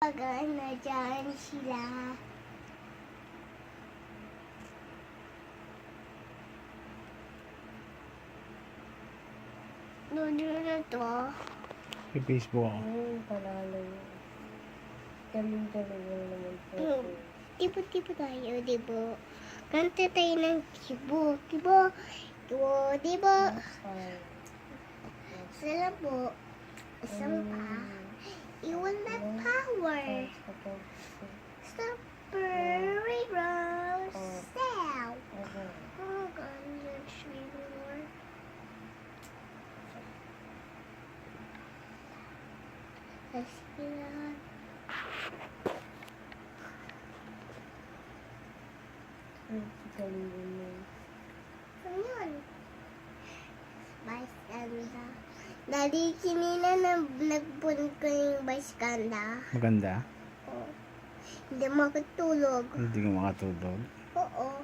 Gana dyan sila. Nuno na to. Sa Facebook ako. Ayun, palalo yun. Kaming dalawa naman po. Tibo-tibo tayo, dibo. Kanta tayo ng tibo. Tibo. Tibo, tibo. Salabo. Isang pa. Iwan na power. Strawberry rose. Sow. Oh, God, you're sweet, Lord. Kasihan. Galing yun. Ano yun? Vice ganda. Dali, kinina nagpunod ko yung vice ganda. Maganda. Oh. Hindi makatulog. Hindi ka makatulog. Oo.